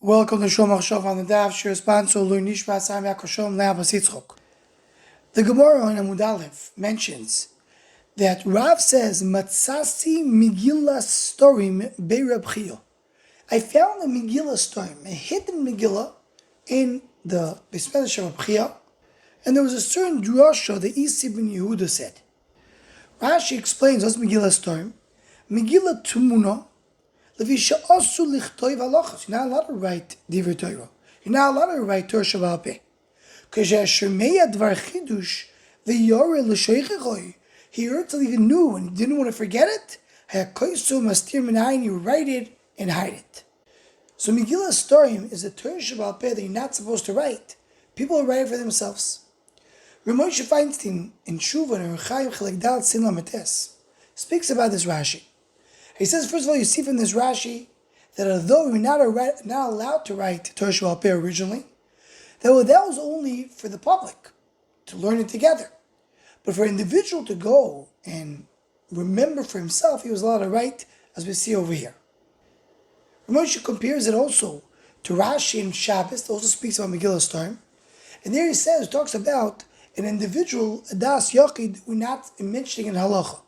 Welcome to Shomach Shov on the Daf. Shir sponsor Lui Nishma Sam Yakoshom Leabas Yitzchok. The Gemara in Amud Aleph mentions that Rav says Matzasi Megilas Setarim Be'Reb Chiya. I found a Megilas Setarim, a hidden Megillah in the Beis Medrash of Reb Chiya, and there was a certain drasha that Isi ben Yehuda said. Rashi explains what's Megilas Setarim. Megillah Tumuna. You're not allowed to write Divrei Torah. You're not allowed to write Torah Shabbat Peh. Because Dvar Chidush, he heard something new and he didn't want to forget it. You write it and hide it. So Megilas Setarim is a Torah Shabbat Peh that you're not supposed to write. People write it for themselves. Rav Moshe Feinstein in Shuvah and Rechaim Chelek Dal Sin Lametes speaks about this Rashi. He says, first of all, you see from this Rashi that although we're not allowed to write Torah Shabbat Peh originally, that was only for the public to learn it together. But for an individual to go and remember for himself, he was allowed to write, as we see over here. Moshe compares it also to Rashi and Shabbos, that also speaks about Megilas Setarim. And there he talks about an individual, Adas Yachid, we're not mentioning in Halacha.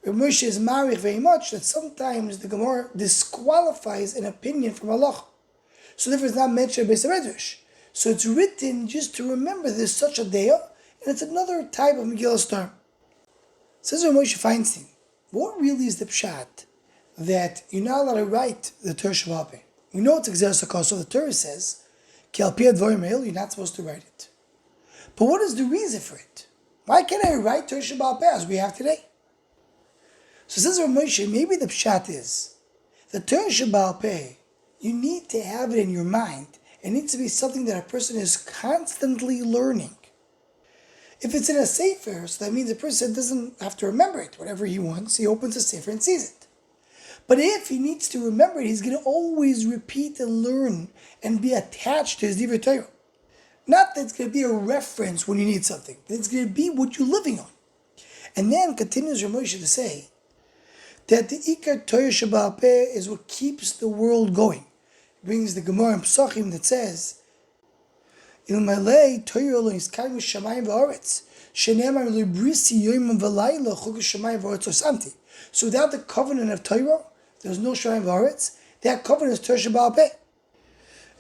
Moshe is married very much that sometimes the Gemara disqualifies an opinion from Allah. So therefore it's not mentioned by Beis Medrash. So it's written just to remember there's such a day, and it's another type of Megilas Setarim. Says Rav Moshe Feinstein, what really is the pshat that you're not allowed to write the Torah Shabbat Peh? You know it's Exeris HaKos, so the Torah says, Ki al pi advarim ha'el, you're not supposed to write it. But what is the reason for it? Why can't I write Torah Shabbat Peh as we have today? So says Rav Moshe, maybe the pshat is, the Torah Shabbat Peh, you need to have it in your mind. It needs to be something that a person is constantly learning. If it's in a sefer, so that means the person doesn't have to remember it. Whatever he wants, he opens a sefer and sees it. But if he needs to remember it, he's going to always repeat and learn and be attached to his Divrei Torah. Not that it's going to be a reference when you need something. It's going to be what you're living on. And then continues Rav Moshe to say, that the Ikar Torah Shabbat Peh is what keeps the world going. It brings the Gemara in Pesachim that says, Ilmalei Torah lo yizkaru shamayim v'aretz, shenemar librisi yoyim v'layla chuk shamayim v'aretz osamti. So without the covenant of Torah, there's no shamayim v'aretz. That covenant is Torah Shabbat Peh.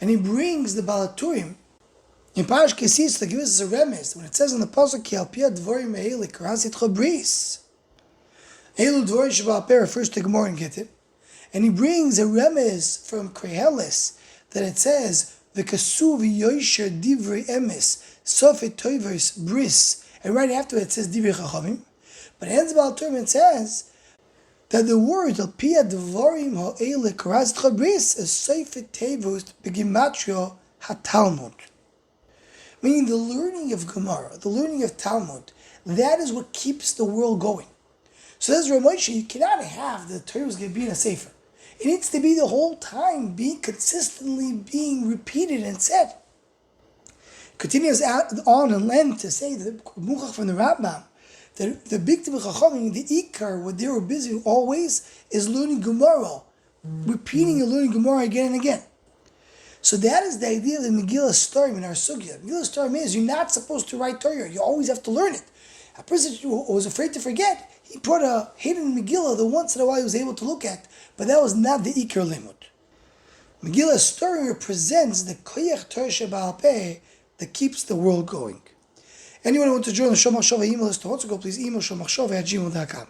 And he brings the Balaturim in Parash Kesis to give us a remez when it says in the Pasuk Ki al pi advarim ha'elik karasitcha bris. Elu Dvorim Shabbat Peh refers to Gemara and Gittin, and he brings a remez from Krehelis that it says V'kasu v'yoysher divrei emes sofet toivers bris, and right after it says divrei chachamim, but it ends about term and says that the word al pi advarim ha'ele karas bris is sofet tevos begimatria hatalmud, meaning the learning of Gemara, the learning of Talmud. That is what keeps the world going. So says Rav Moshe, you cannot have the Torah is going to be in a sefer. It needs to be the whole time consistently being repeated and said. Continues on and length to say that Muchach from the Rambam, that the big Tibur Chachamim, the Ikar, what they were busy always is learning Gemara, repeating and learning Gemara again and again. So that is the idea of the Megilas Setarim in our Sugya. Megilas Setarim is you're not supposed to write Torah. You always have to learn it. A person who was afraid to forget, he brought a hidden Megillah that once in a while he was able to look at, but that was not the Iker Limud. Megilas Setarim represents the Koyach Torah Shabbat Peh that keeps the world going. Anyone who wants to join the Shomach Shova email list to also go, please email shomachshova@gmail.com.